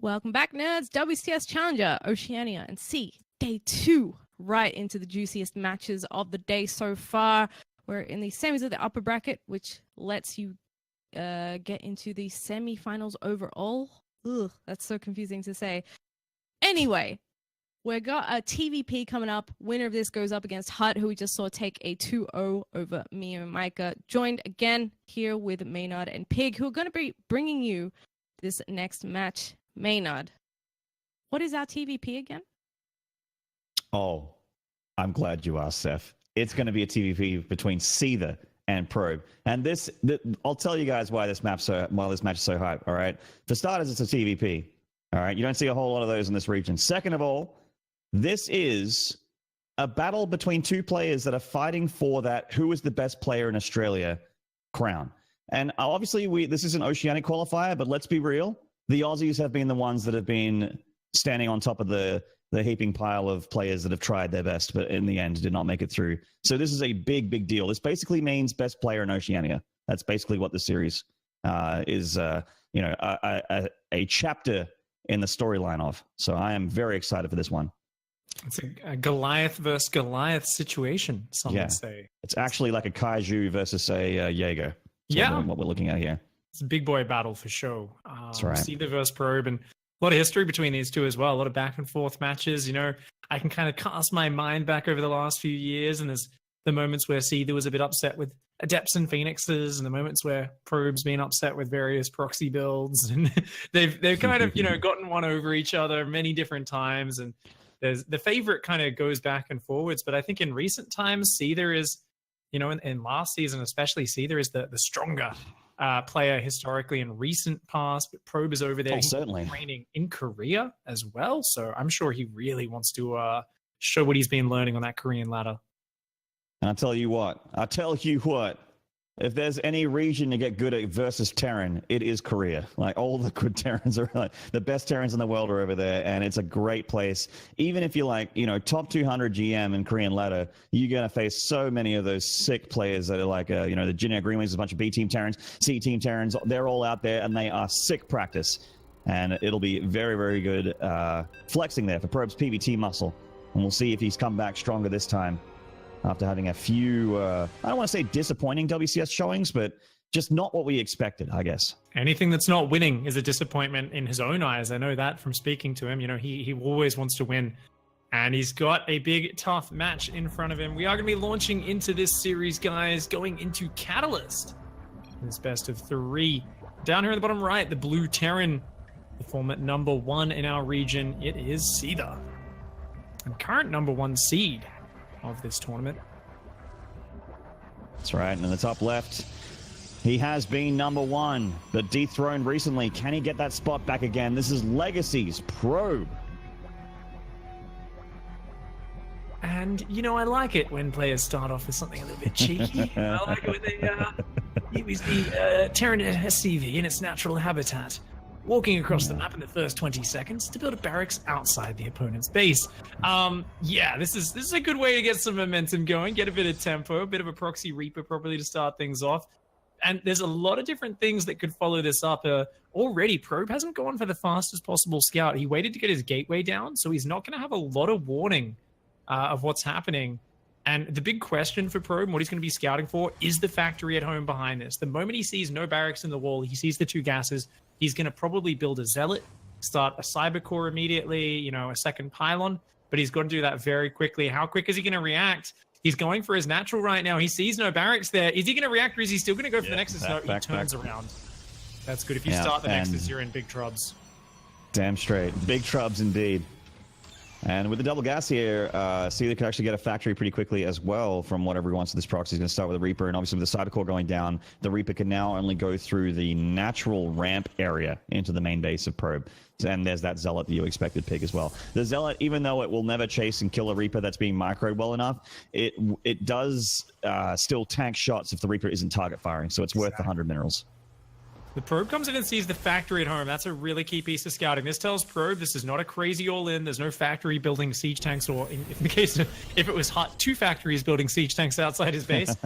Welcome back, nerds. WCS Challenger, Oceania, and SEA. Day 2, right into the juiciest matches of the day so far. We're in the semis of the upper bracket, which lets you get into the semi-finals overall. Ugh, that's so confusing to say. Anyway, we've got a TVP coming up. Winner of this goes up against Hut, who we just saw take a 2-0 over me and Micah. Joined again here with Maynard and Pig, who are going to be bringing you this next match. Maynard, what is our TVP again? Oh, I'm glad you asked, Seth. It's going to be a TVP between Seither and Probe. And I'll tell you guys why this match is so hype, all right? For starters, it's a TVP, all right? You don't see a whole lot of those in this region. Second of all, this is a battle between two players that are fighting for that who is the best player in Australia crown. And obviously, this is an Oceanic qualifier, but let's be real. The Aussies have been the ones that have been standing on top of the heaping pile of players that have tried their best, but in the end did not make it through. So this is a big, big deal. This basically means best player in Oceania. That's basically what the series is, a chapter in the storyline of. So I am very excited for this one. It's a Goliath versus Goliath situation, some would say. It's actually like a Kaiju versus a Jaeger. What we're looking at here. It's a big boy battle for sure. That's right. Seither vs Probe, and a lot of history between these two as well. A lot of back and forth matches. You know, I can kind of cast my mind back over the last few years, and there's the moments where Seither was a bit upset with Adepts and Phoenixes, and the moments where Probe's been upset with various proxy builds, and they've kind of gotten one over each other many different times. And the favorite kind of goes back and forwards, but I think in recent times, Seither is, in last season especially, Seither is the stronger player historically in recent past, but Probe is over there. He's certainly training in Korea as well, so I'm sure he really wants to show what he's been learning on that Korean ladder. And I'll tell you what, if there's any region to get good at versus Terran, it is Korea. Like, all the good Terrans are like, the best Terrans in the world are over there, and it's a great place. Even if you're like, top 200 GM in Korean ladder, you're going to face so many of those sick players that are like, the Junior Green Wings, a bunch of B team Terrans, C team Terrans, they're all out there, and they are sick practice. And it'll be very, very good flexing there for Probe's PvT muscle. And we'll see if he's come back stronger this time, after having a few, I don't want to say disappointing WCS showings, but just not what we expected, I guess. Anything that's not winning is a disappointment in his own eyes. I know that from speaking to him. He always wants to win, and he's got a big, tough match in front of him. We are going to be launching into this series, guys, going into Catalyst. This best of 3. Down here in the bottom right, the blue Terran, the former number 1 in our region. It is Seither, and current number 1 seed of this tournament. That's right. And in the top left, he has been number 1, but dethroned recently. Can he get that spot back again? This is Legacy's Probe. And, I like it when players start off with something a little bit cheeky. I like it when they use the Terran SCV in its natural habitat, walking across the map in the first 20 seconds to build a barracks outside the opponent's base. This is a good way to get some momentum going, get a bit of tempo, a bit of a proxy Reaper probably to start things off. And there's a lot of different things that could follow this up. Already, Probe hasn't gone for the fastest possible scout. He waited to get his gateway down, so he's not going to have a lot of warning of what's happening. And the big question for Probe and what he's going to be scouting for is the factory at home behind this. The moment he sees no barracks in the wall, he sees the 2 gases, he's going to probably build a Zealot, start a Cyber Core immediately, a second pylon, but he's got to do that very quickly. How quick is he going to react? He's going for his natural right now. He sees no barracks there. Is he going to react, or is he still going to go for the Nexus? No, he turns around. That's good. If you start the Nexus, you're in big trubs. Damn straight. Big trubs indeed. And with the double gas here, Seither could actually get a factory pretty quickly as well from whatever he wants to this proxy. He's going to start with a Reaper, and obviously with the Cyber Core going down, the Reaper can now only go through the natural ramp area into the main base of Probe. And there's that Zealot that you expected, Pig, as well. The Zealot, even though it will never chase and kill a Reaper that's being microed well enough, it does still tank shots if the Reaper isn't target firing, so it's worth the 100 minerals. The Probe comes in and sees the factory at home. That's a really key piece of scouting. This tells Probe this is not a crazy all-in. There's no factory building siege tanks, or in the case of if it was hot, 2 factories building siege tanks outside his base.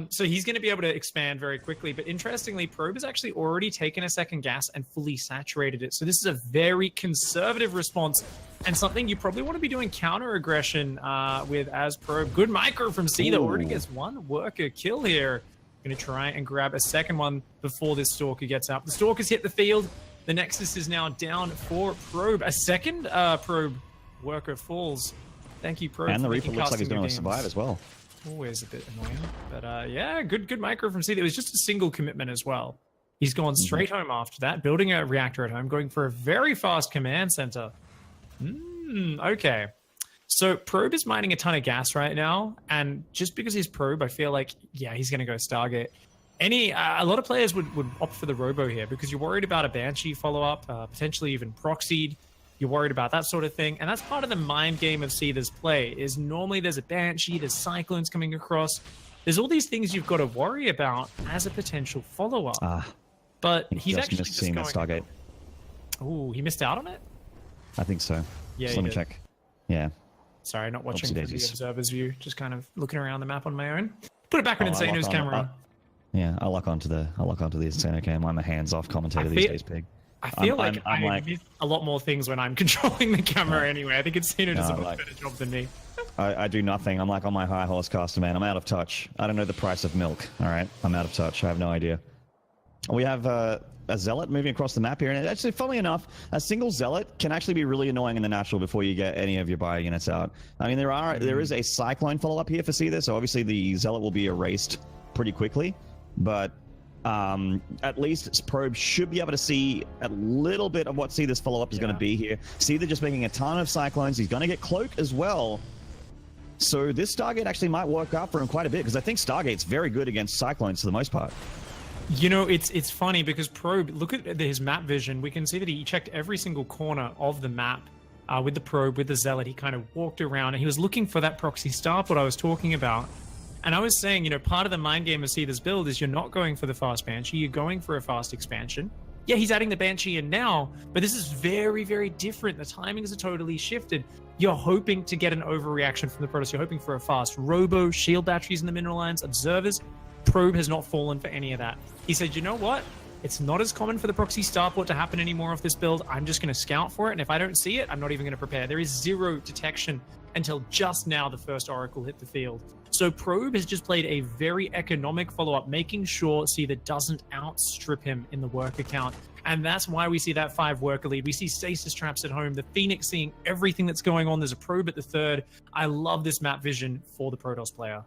So he's going to be able to expand very quickly. But interestingly, Probe has actually already taken a second gas and fully saturated it. So this is a very conservative response and something you probably want to be doing counter aggression with as Probe. Good micro from Seither. Already gets 1 worker kill here. Going to try and grab a second one before this Stalker gets up. The Stalker's hit the field. The Nexus is now down for Probe. A second Probe worker falls. Thank you, Probe. And the Reaper looks like he's going to survive as well. Always a bit annoying. But yeah, good micro from Seither. It was just a single commitment as well. He's gone straight home after that, building a reactor at home, going for a very fast command center. Okay. So Probe is mining a ton of gas right now, and just because he's Probe, I feel like, yeah, he's going to go Stargate. A lot of players would opt for the Robo here because you're worried about a Banshee follow-up, potentially even proxied. You're worried about that sort of thing, and that's part of the mind game of Seither's play, is normally there's a Banshee, there's Cyclones coming across. There's all these things you've got to worry about as a potential follow-up. But he's actually just seeing that Stargate. Oh, he missed out on it? I think so. Yeah, let me check. Yeah. Sorry, not watching from the observer's view, just kind of looking around the map on my own. Put it back on Insano's camera. Yeah, I lock onto the Insano cam. I'm a hands-off commentator these days, Pig. I feel like I miss a lot more things when I'm controlling the camera anyway. I think Insano does a much better job than me. I do nothing. I'm like on my high horse caster, man. I'm out of touch. I don't know the price of milk, all right? I'm out of touch. I have no idea. We have a Zealot moving across the map here, and actually, funnily enough, a single Zealot can actually be really annoying in the natural before you get any of your bio units out. I mean, there is a Cyclone follow-up here for Seither, so obviously the Zealot will be erased pretty quickly, but at least Probe should be able to see a little bit of what Seither's follow-up is going to be here. Seither just making a ton of Cyclones. He's going to get Cloak as well. So this Stargate actually might work out for him quite a bit, because I think Stargate's very good against Cyclones for the most part. You know, it's funny because Probe, look at his map vision. We can see that he checked every single corner of the map with the Probe, with the Zealot. He kind of walked around and he was looking for that proxy starport I was talking about. And I was saying, you know, part of the mind game of Seither's build is you're not going for the fast Banshee, you're going for a fast expansion. Yeah, he's adding the Banshee in now, but this is very, very different. The timings are totally shifted. You're hoping to get an overreaction from the Protoss. You're hoping for a fast Robo, shield batteries in the mineral lines, observers. Probe has not fallen for any of that. He said, you know what? It's not as common for the proxy starport to happen anymore off this build. I'm just going to scout for it, and if I don't see it, I'm not even going to prepare. There is 0 detection until just now the first Oracle hit the field. So Probe has just played a very economic follow-up, making sure Seither doesn't outstrip him in the worker count. And that's why we see that 5 worker lead. We see stasis traps at home, the Phoenix seeing everything that's going on. There's a Probe at the 3rd. I love this map vision for the Protoss player.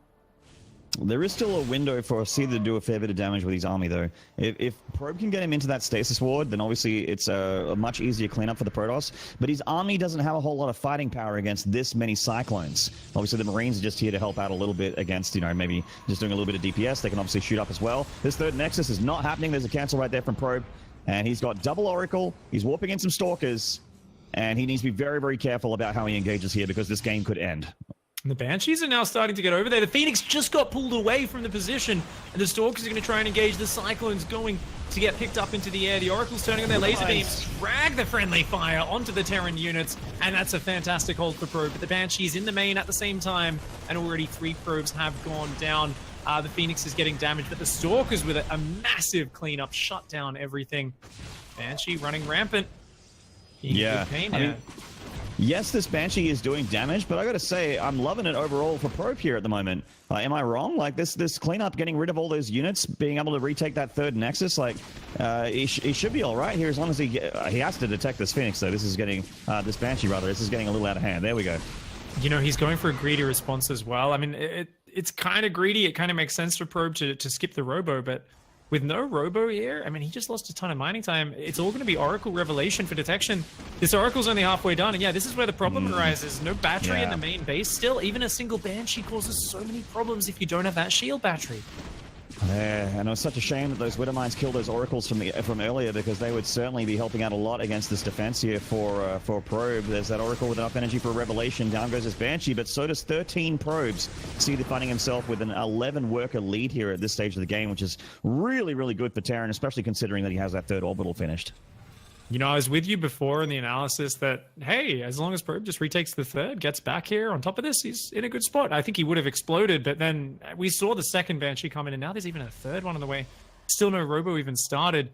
There is still a window for Seither to do a fair bit of damage with his army, though. If Probe can get him into that stasis ward, then obviously it's a much easier cleanup for the Protoss. But his army doesn't have a whole lot of fighting power against this many Cyclones. Obviously, the Marines are just here to help out a little bit against, you know, maybe just doing a little bit of DPS. They can obviously shoot up as well. This 3rd Nexus is not happening. There's a cancel right there from Probe. And he's got double Oracle. He's warping in some Stalkers. And he needs to be very, very careful about how he engages here, because this game could end. And the Banshees are now starting to get over there. The Phoenix just got pulled away from the position, and the Stalkers are going to try and engage. The Cyclone's going to get picked up into the air. The Oracle's turning on their laser beams, drag the friendly fire onto the Terran units, and that's a fantastic hold for Probe. But the Banshee's in the main at the same time, and already 3 Probes have gone down. The Phoenix is getting damaged, but the Stalkers with a massive cleanup shut down everything. Banshee running rampant. Yeah, I mean, yes, this Banshee is doing damage, but I gotta say, I'm loving it overall for Probe here at the moment. Am I wrong? Like, this cleanup, getting rid of all those units, being able to retake that 3rd Nexus, like, he should be all right here as long as he has to detect this Phoenix, though. This is getting, this Banshee, rather, this is getting a little out of hand. There we go. You know, he's going for a greedy response as well. I mean, it's kind of greedy. It kind of makes sense for Probe to skip the Robo, but with no Robo here, I mean, he just lost a ton of mining time. It's all going to be Oracle Revelation for detection. This Oracle's only halfway done, and yeah, this is where the problem arises. No battery in the main base still. Even a single Banshee causes so many problems if you don't have that shield battery. Yeah, and it was such a shame that those Widow Mines killed those Oracles from earlier, because they would certainly be helping out a lot against this defense here for Probe. There's that Oracle with enough energy for a Revelation. Down goes his Banshee, but so does 13 Probes. Seither finding himself with an 11-worker lead here at this stage of the game, which is really, really good for Terran, especially considering that he has that third orbital finished. You know, I was with you before in the analysis that, hey, as long as Probe just retakes the third, gets back here, on top of this, he's in a good spot. I think he would have exploded, but then we saw the second Banshee come in, and now there's even a third one on the way. Still no Robo even started.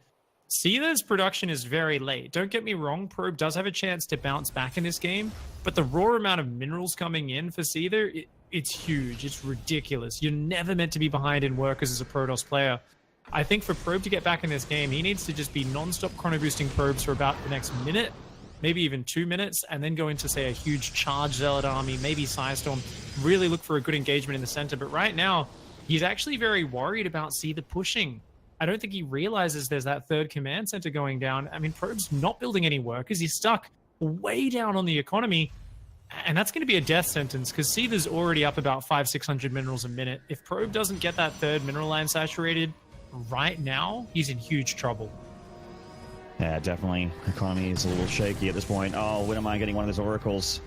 Seither's production is very late. Don't get me wrong, Probe does have a chance to bounce back in this game, but the raw amount of minerals coming in for Seither, it's huge. It's ridiculous. You're never meant to be behind in workers as a Protoss player. I think for Probe to get back in this game, he needs to just be non-stop chrono boosting Probes for about the next minute, maybe even 2 minutes, and then go into, say, a huge charge Zealot army, maybe Psystorm, really look for a good engagement in the center. But right now, he's actually very worried about Seither pushing. I don't think he realizes there's that third command center going down. I mean, Probe's not building any workers. He's stuck way down on the economy, and that's going to be a death sentence because Seither's already up about 500-600 minerals a minute. If Probe doesn't get that third mineral line saturated right now, he's in huge trouble. Yeah, definitely. Economy is a little shaky at this point. Oh, wouldn't mind getting one of those Oracles.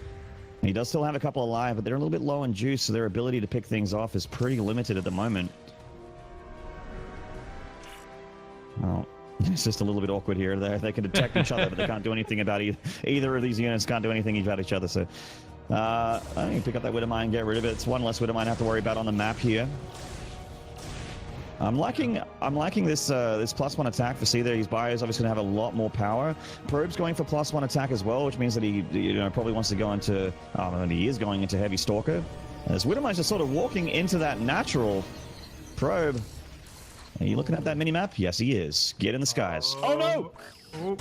He does still have a couple alive, but they're a little bit low in juice, so their ability to pick things off is pretty limited at the moment. Oh, it's just a little bit awkward here. They can detect each other, but they can't do anything about either of these units. Can't do anything about each other. So, I think pick up that Widow Mine, get rid of it. It's one less Widow Mine I have to worry about on the map here. I'm liking this this +1 attack for Seither. His bio is obviously going to have a lot more power. Probe's going for +1 attack as well, which means that he probably wants to go into, and he is going into Heavy Stalker. As Widow Mine's just sort of walking into that natural. Probe, are you looking at that mini-map? Yes, he is. Get in the skies. Oh, no! Oh.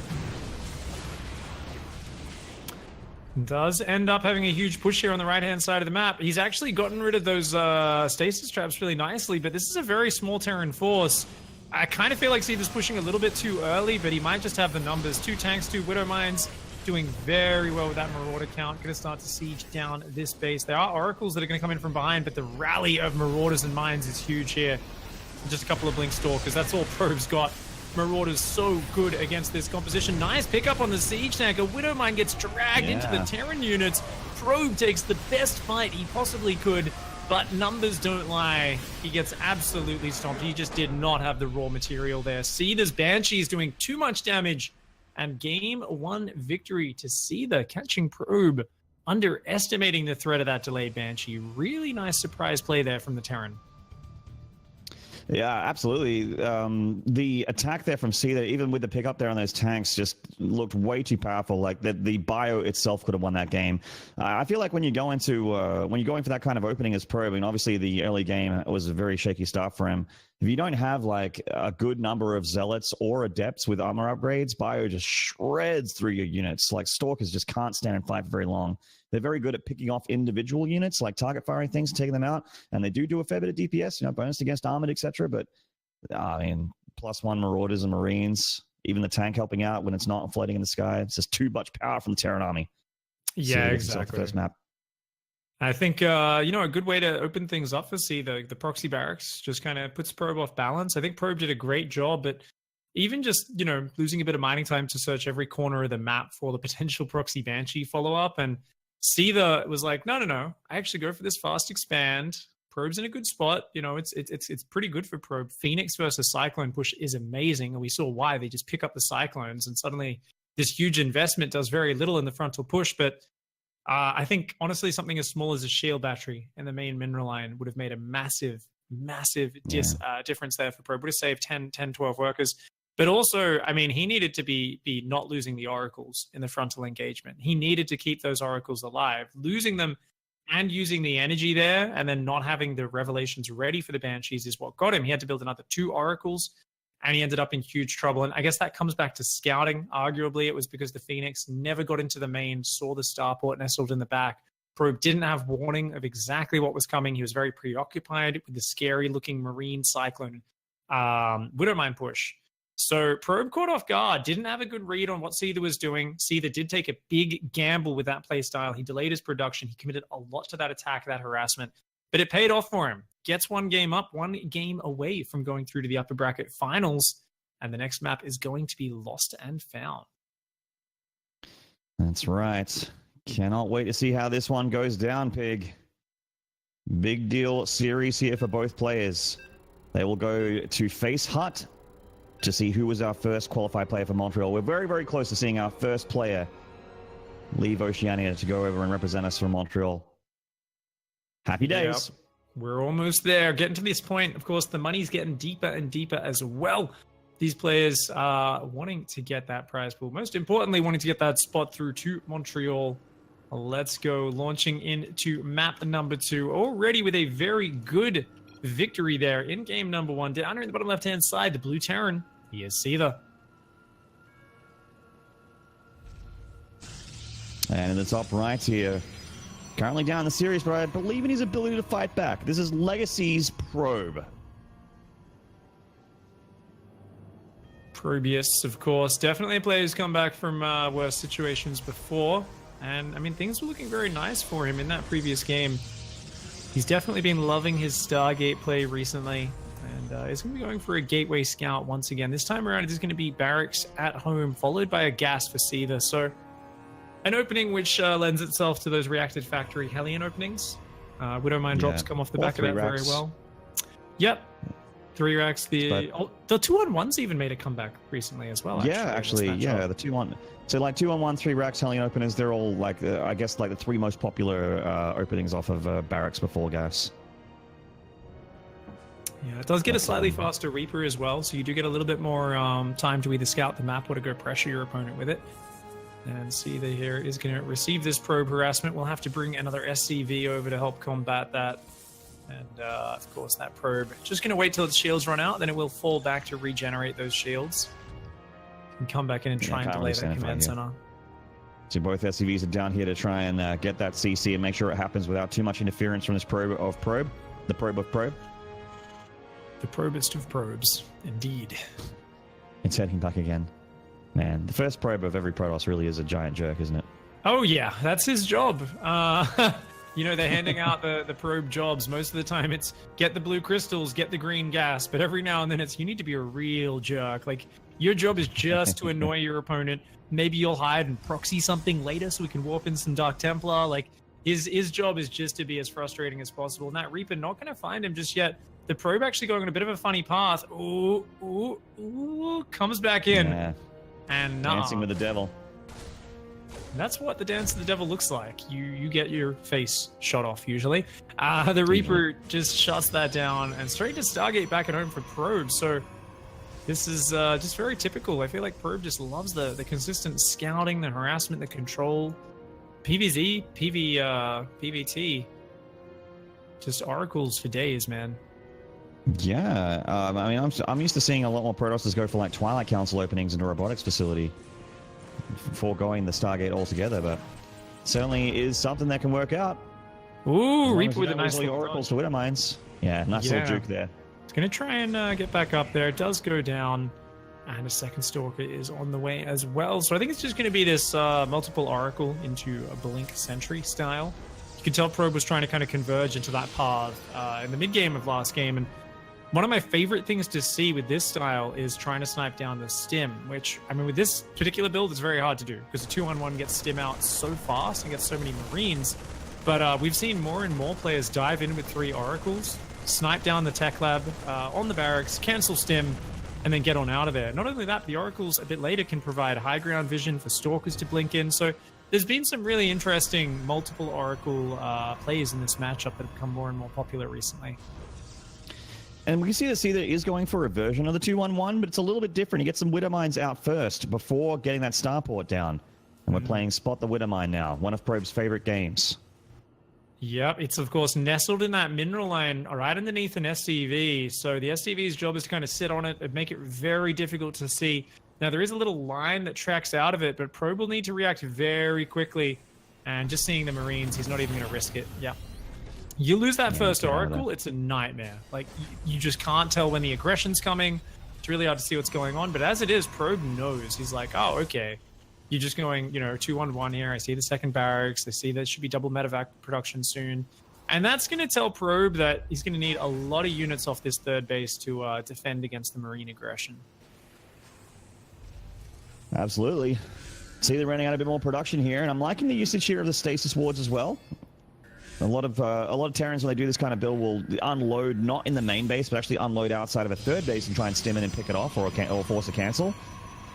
Does end up having a huge push here on the right-hand side of the map. He's actually gotten rid of those stasis traps really nicely, but this is a very small Terran force. I kind of feel like Seither's pushing a little bit too early, but he might just have the numbers. 2 tanks, 2 Widow Mines, doing very well with that Marauder count. Going to start to siege down this base. There are Oracles that are going to come in from behind, but the rally of Marauders and Mines is huge here. Just a couple of Blink Stalkers. That's all Probe's got. Marauder's so good against this composition. Nice pickup on the siege tank. A Widow Mine gets dragged into the Terran units. Probe takes the best fight he possibly could, but numbers don't lie. He gets absolutely stomped. He just did not have the raw material there. Seither's Banshee is doing too much damage, and game 1 victory to Seither, catching Probe, underestimating the threat of that delayed Banshee. Really nice surprise play there from the Terran. Yeah, absolutely. The attack there from Seither, even with the pickup there on those tanks, just looked way too powerful. Like the bio itself could have won that game. I feel like when you go into when you're going for that kind of opening as Probe, and obviously the early game was a very shaky start for him. If you don't have like a good number of Zealots or Adepts with armor upgrades, bio just shreds through your units. Like Stalkers just can't stand and fight for very long. They're very good at picking off individual units, like target firing things, taking them out, and they do a fair bit of DPS, bonus against armored, etc. But I mean, +1 Marauders and Marines, even the tank helping out when it's not floating in the sky. It's just too much power from the Terran army. Yeah, exactly. First map. I think a good way to open things up for Seither, the proxy barracks just kind of puts Probe off balance. I think Probe did a great job, but even just losing a bit of mining time to search every corner of the map for the potential proxy Banshee follow-up, and Seither was like, no, I actually go for this fast expand. Probe's in a good spot. It's pretty good for Probe. Phoenix versus Cyclone push is amazing, and we saw why. They just pick up the Cyclones, and suddenly this huge investment does very little in the frontal push. But I think, honestly, something as small as a shield battery in the main mineral line would have made a massive difference there for Probe. Would have saved 10, 12 workers. But also, I mean, he needed to be not losing the Oracles in the frontal engagement. He needed to keep those Oracles alive. Losing them and using the energy there and then not having the Revelations ready for the Banshees is what got him. He had to build another 2 Oracles, and he ended up in huge trouble. And I guess that comes back to scouting. Arguably, it was because the Phoenix never got into the main, saw the starport nestled in the back. Probe didn't have warning of exactly what was coming. He was very preoccupied with the scary-looking Marine Cyclone Widow Mine push. So Probe caught off guard, didn't have a good read on what Seither was doing. Seither did take a big gamble with that playstyle. He delayed his production. He committed a lot to that attack, that harassment. but it paid off for him. Gets one game up, one game away from going through to the upper bracket finals. And the next map is going to be Lost and Found. That's right. Cannot wait to see how this one goes down, Pig. Big deal series here for both players. They will go to face Hut to see who was our first qualified player for Montreal. We're very, very close to seeing our first player leave Oceania to go over and represent us from Montreal. Happy days. Yep. We're almost there. Getting to this point, of course, the money's getting deeper and deeper as well. These players are wanting to get that prize pool. Most importantly, wanting to get that spot through to Montreal. Let's go. Launching into map number 2. Already with a very good victory there in game number 1. Down here in the bottom left-hand side, the blue Terran. He is Seither. And in the top right here, currently down the series, but I believe in his ability to fight back. This is Legacy's Probe. Probius, of course, definitely a player who's come back from worse situations before. And, I mean, things were looking very nice for him in that previous game. He's definitely been loving his Stargate play recently. And he's going to be going for a Gateway Scout once again. This time around, it is going to be Barracks at home, followed by a Gas for Seither. So, an opening which lends itself to those Reacted Factory Hellion openings. Widowmine drops come off the back of that very well. Yep. 3 racks. The 2-on-1s even made a comeback recently as well. Actually, the 2-on. So like 2-on-1, 3 racks, Hellion openers, they're all like, I guess, like the 3 most popular openings off of Barracks before Gas. Yeah, it does get a slightly faster Reaper as well, so you do get a little bit more time to either scout the map or to go pressure your opponent with it. And Seither here is going to receive this probe harassment. We'll have to bring another SCV over to help combat that. And, of course, that probe just going to wait till its shields run out. Then it will fall back to regenerate those shields. And come back in and try and delay that command center. So both SCVs are down here to try and get that CC and make sure it happens without too much interference from this probe of probe. The probe of probe. The probest of probes, indeed. It's heading back again. Man, the first probe of every Protoss really is a giant jerk, isn't it? Oh, yeah. That's his job. You know, they're handing out the probe jobs. Most of the time it's get the blue crystals, get the green gas. But every now and then it's you need to be a real jerk. Like, your job is just to annoy your opponent. Maybe you'll hide and proxy something later so we can warp in some Dark Templar. Like, his job is just to be as frustrating as possible. And that Reaper not going to find him just yet. The probe actually going on a bit of a funny path. Ooh, comes back in. Yeah. And dancing with the devil. That's what the Dance of the Devil looks like. You get your face shot off, usually. The Reaper just shuts that down and straight to Stargate back at home for Probe. So this is just very typical. I feel like Probe just loves the consistent scouting, the harassment, the control. PVZ, PVT. Just oracles for days, man. Yeah, I mean, I'm used to seeing a lot more Protosses go for like Twilight Council openings into a robotics facility, foregoing the Stargate altogether, but certainly is something that can work out. Ooh, Reaper with a nice little oracles to Widow Mines. Yeah, nice little juke there. It's going to try and get back up there. It does go down, and a second Stalker is on the way as well. So I think it's just going to be this multiple Oracle into a Blink Sentry style. You can tell Probe was trying to kind of converge into that path in the mid-game of last game, and one of my favorite things to see with this style is trying to snipe down the stim, which, I mean, with this particular build, it's very hard to do because the 2-on-1 gets stim out so fast and gets so many Marines. But we've seen more and more players dive in with 3 Oracles, snipe down the tech lab on the barracks, cancel stim, and then get on out of there. Not only that, the Oracles a bit later can provide high ground vision for Stalkers to blink in. So there's been some really interesting multiple Oracle plays in this matchup that have become more and more popular recently. And we can see that Seither is going for a version of the 2-on-1, but it's a little bit different. He gets some Widow Mines out first before getting that starport down. And we're playing Spot the Widow Mine now, one of Probe's favorite games. Yep, it's of course nestled in that mineral line right underneath an SCV. So the SCV's job is to kind of sit on it and make it very difficult to see. Now there is a little line that tracks out of it, but Probe will need to react very quickly. And just seeing the Marines, he's not even going to risk it. Yeah. You lose that first Oracle, it's a nightmare. Like, you just can't tell when the aggression's coming. It's really hard to see what's going on. But as it is, Probe knows. He's like, oh, okay. You're just going, 2-on-1 here. I see the second barracks. I see there should be double medevac production soon. And that's going to tell Probe that he's going to need a lot of units off this third base to defend against the Marine aggression. Absolutely. See, they're running out a bit more production here, and I'm liking the usage here of the stasis wards as well. A lot of Terrans, when they do this kind of build, will unload not in the main base, but actually unload outside of a third base and try and stem in and pick it off, or force a cancel.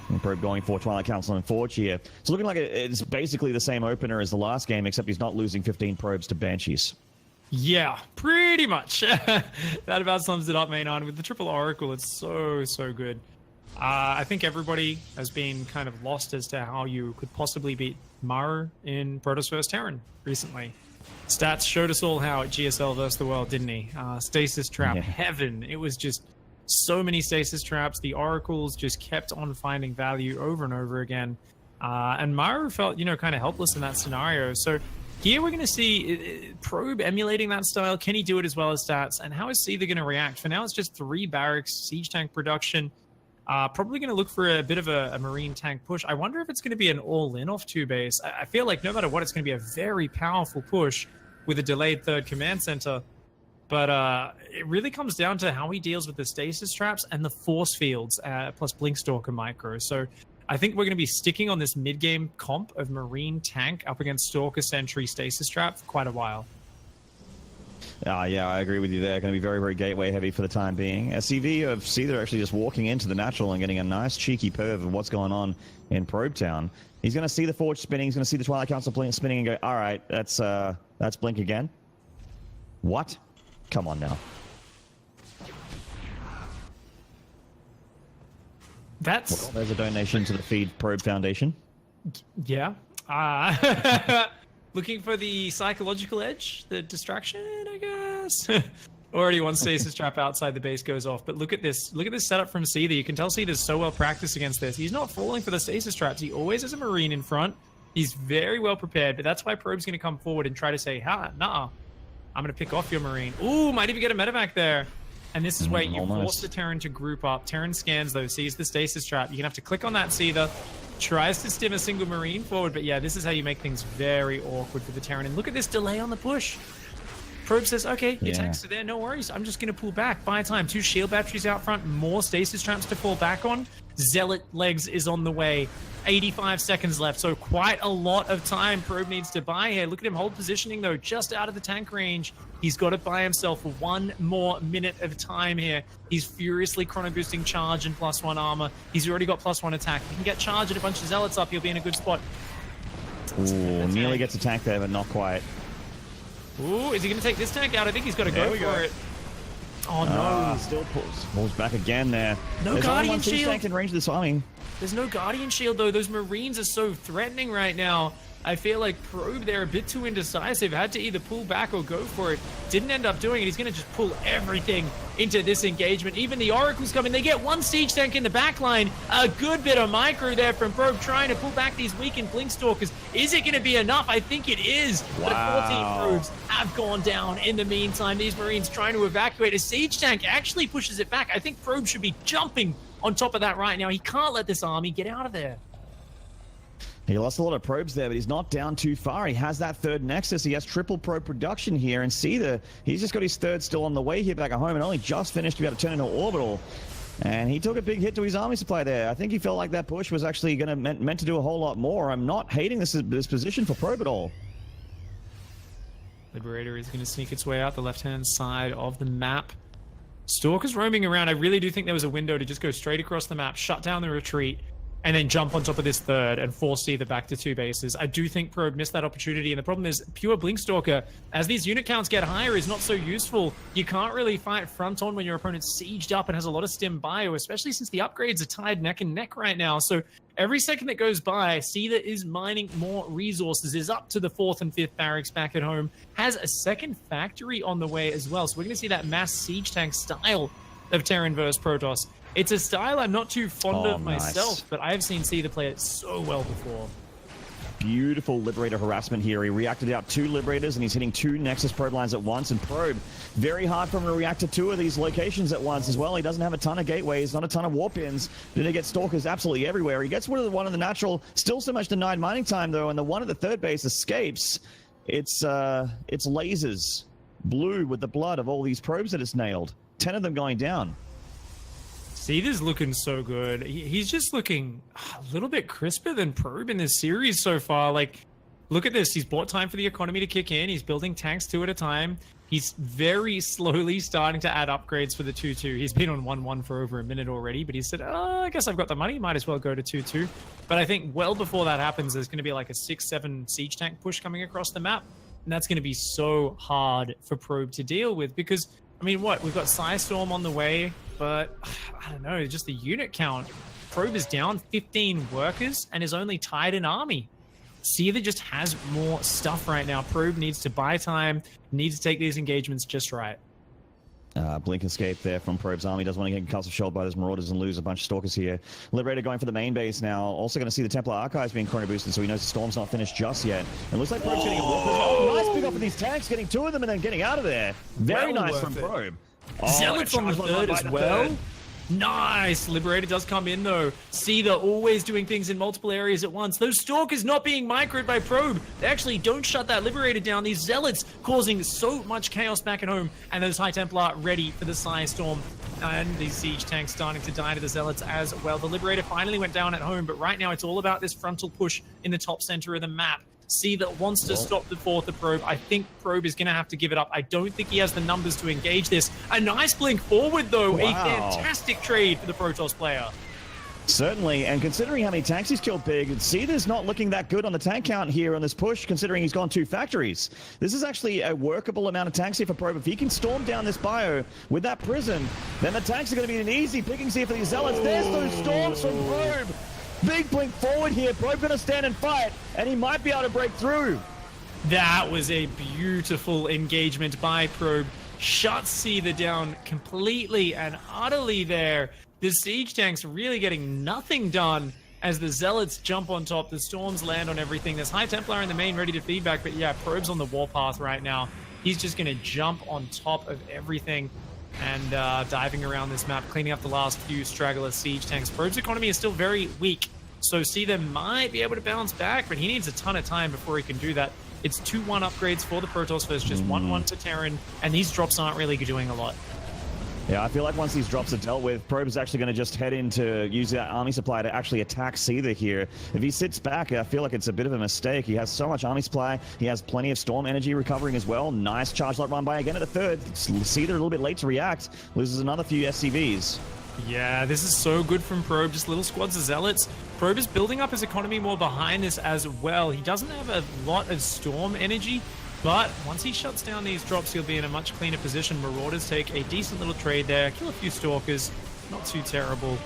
And Probe going for Twilight Council and Forge here. It's looking like it's basically the same opener as the last game, except he's not losing 15 probes to Banshees. Yeah, pretty much. That about sums it up, main on. With the triple Oracle, it's so good. I think everybody has been kind of lost as to how you could possibly beat Maru in Protoss vs Terran recently. Stats showed us all how at GSL vs the World, didn't he? Stasis Trap heaven. It was just so many stasis traps. The Oracles just kept on finding value over and over again. And Maru felt, kind of helpless in that scenario. So here we're going to see Probe emulating that style. Can he do it as well as Stats? And how is Seither going to react? For now, it's just 3 barracks, siege tank production. Probably going to look for a bit of a Marine tank push. I wonder if it's going to be an all-in off 2 base. I feel like no matter what, it's going to be a very powerful push with a delayed third command center. But it really comes down to how he deals with the stasis traps and the force fields, plus Blinkstalker micro. So I think we're going to be sticking on this mid-game comp of Marine tank up against Stalker Sentry stasis trap for quite a while. Yeah, I agree with you there. Going to be very, very gateway heavy for the time being. CV of Seither actually just walking into the natural and getting a nice cheeky perv of what's going on in Probe Town. He's going to see the Forge spinning. He's going to see the Twilight Council spinning and go, all right, that's Blink again. What? Come on now. That's... Well, there's a donation to the Feed Probe Foundation. Yeah. Looking for the psychological edge, the distraction, I guess. Already one stasis trap outside the base goes off, but look at this. Look at this setup from Seither. You can tell Seither's so well practiced against this. He's not falling for the stasis traps. He always has a Marine in front. He's very well prepared, but that's why Probe's going to come forward and try to say, nah, I'm going to pick off your Marine. Ooh, might even get a medevac there. And this is where you force the Terran to group up. Terran scans, though, sees the stasis trap. You're going to have to click on that Seither. Tries to stim a single Marine forward, but yeah, this is how you make things very awkward for the Terran. And look at this delay on the push. Probe says, okay, your tanks are there, no worries. I'm just going to pull back, buy time. 2 shield batteries out front, more stasis traps to fall back on. Zealot legs is on the way. 85 seconds left, so quite a lot of time Probe needs to buy here. Look at him hold positioning, though, just out of the tank range. He's got to buy himself 1 more minute of time here. He's furiously chrono boosting charge and +1 armor. He's already got +1 attack. If he can get charge and a bunch of zealots up, he'll be in a good spot. Ooh, nearly gets a tank there, but not quite. Ooh, is he going to take this tank out? I think he's got to go for it. Oh, no. Still pulls back again there. No There's Guardian only one siege Shield. tank in range of this army. There's no Guardian Shield, though. Those Marines are so threatening right now. I feel like Probe, they're a bit too indecisive. Had to either pull back or go for it. Didn't end up doing it. He's going to just pull everything into this engagement. Even the Oracles coming. They get 1 siege tank in the back line. A good bit of micro there from Probe trying to pull back these weakened Blinkstalkers. Is it going to be enough? I think it is. Wow. But 14 Probes have gone down in the meantime. These Marines trying to evacuate. A siege tank actually pushes it back. I think Probe should be jumping on top of that right now. He can't let this army get out of there. He lost a lot of probes there, but he's not down too far. He has that third nexus. He has triple probe production here. And Seither, he's just got his third still on the way here back at home and only just finished to be able to turn into orbital. And he took a big hit to his army supply there. I think he felt like that push was actually going to meant to do a whole lot more. I'm not hating this position for Probe at all. Liberator is going to sneak its way out the left-hand side of the map. Stalker's roaming around. I really do think there was a window to just go straight across the map, shut down the retreat, and then jump on top of this third and force Seither back to 2 bases. I do think Probe missed that opportunity, and the problem is pure Blinkstalker, as these unit counts get higher, is not so useful. You can't really fight front on when your opponent's sieged up and has a lot of stim bio, especially since the upgrades are tied neck and neck right now. So every second that goes by, Seither is mining more resources, is up to the 4th and 5th barracks back at home, has a second factory on the way as well. So we're going to see that mass siege tank style of Terran vs Protoss. It's a style I'm not too fond of myself, but I have seen Seither play it so well before. Beautiful Liberator harassment here. He reacted out 2 Liberators, and he's hitting 2 Nexus probe lines at once. And Probe, very hard for him to react to 2 of these locations at once as well. He doesn't have a ton of gateways, not a ton of warp ins. Then he gets Stalkers absolutely everywhere. He gets one of the natural, still so much denied mining time, though, and the one at the third base escapes. It's lasers. blue with the blood of all these probes that it's nailed. 10 of them going down. Seither's looking so good. He's just looking a little bit crisper than Probe in this series so far. Like, look at this. He's bought time for the economy to kick in. He's building tanks 2 at a time. He's very slowly starting to add upgrades for the 2-2. He's been on 1-1 for over a minute already, but he said, I guess I've got the money. Might as well go to 2-2. But I think well before that happens, there's going to be like a 6-7 siege tank push coming across the map. And that's going to be so hard for Probe to deal with because, I mean, what? We've got Psystorm on the way, but I don't know, just the unit count. Probe is down 15 workers and is only tied in army. Seither just has more stuff right now. Probe needs to buy time, needs to take these engagements just right. Blink escape there from Probe's army. Doesn't want to get castle shelled by those Marauders and lose a bunch of Stalkers here. Liberator going for the main base now. Also going to see the Templar Archives being chrono boosted, so he knows the Storm's not finished just yet. It looks like Probe's getting a whoop. Oh, nice pick up of these tanks, getting 2 of them and then getting out of there. Very nice from Probe. Zealots on the third as well. Nice! Liberator does come in though. Seither always doing things in multiple areas at once. Those Stalkers not being microed by Probe. They actually don't shut that Liberator down. These Zealots causing so much chaos back at home. And those High Templar ready for the Psystorm. And these siege tanks starting to die to the Zealots as well. The Liberator finally went down at home, but right now it's all about this frontal push in the top center of the map. Seither wants to stop the 4th of Probe. I think Probe is going to have to give it up. I don't think he has the numbers to engage this. A nice blink forward, though. Wow. A fantastic trade for the Protoss player. Certainly, and considering how many tanks he's killed big, Seither's not looking that good on the tank count here on this push, considering he's gone 2 factories. This is actually a workable amount of tanks here for Probe. If he can storm down this bio with that prison, then the tanks are going to be an easy pickings here for these Zealots. There's those storms from Probe. Big blink forward here. Probe going to stand and fight, and he might be able to break through. That was a beautiful engagement by Probe. Shuts Seither down completely and utterly there. The siege tanks really getting nothing done as the Zealots jump on top. The Storms land on everything. There's High Templar in the main ready to feedback, but yeah, Probe's on the warpath right now. He's just going to jump on top of everything and diving around this map, cleaning up the last few straggler siege tanks. Probe's economy is still very weak, so Seither might be able to bounce back, but he needs a ton of time before he can do that. It's 2-1 upgrades for the Protoss versus just 1-1 to Terran, and these drops aren't really doing a lot. Yeah, I feel like once these drops are dealt with, Probe is actually going to just head in to use that army supply to actually attack Seither here. If he sits back, I feel like it's a bit of a mistake. He has so much army supply. He has plenty of storm energy recovering as well. Nice charge lot run by again at the third. Seither a little bit late to react. Loses another few SCVs. Yeah, this is so good from Probe. Just little squads of Zealots. Probe is building up his economy more behind this as well. He doesn't have a lot of storm energy, but once he shuts down these drops, he'll be in a much cleaner position. Marauders take a decent little trade there. Kill a few Stalkers. Not too terrible.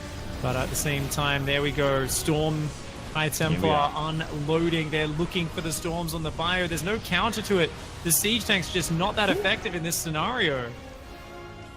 But at the same time, there we go. Storm, High Templar unloading. They're looking for the Storms on the bio. There's no counter to it. The siege tank's just not that effective in this scenario.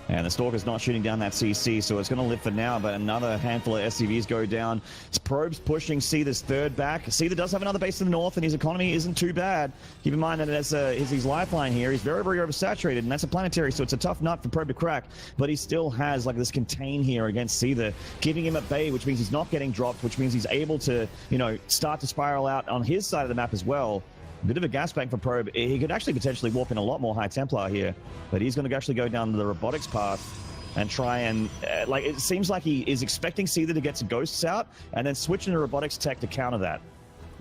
And the Stalker's not shooting down that CC, so it's going to live for now, but another handful of SCVs go down. Probe's pushing Seither's third back. Seither does have another base to the north, and his economy isn't too bad. Keep in mind that as his lifeline here, he's very, very oversaturated, and that's a planetary, so it's a tough nut for Probe to crack, but he still has like this contain here against Seither, keeping him at bay, which means he's not getting dropped, which means he's able to, you know, start to spiral out on his side of the map as well. A bit of a gas bank for Probe. He could actually potentially warp in a lot more High Templar here, but he's going to actually go down the robotics path and try and, like, it seems like he is expecting Seither to get some ghosts out and then switching to robotics tech to counter that.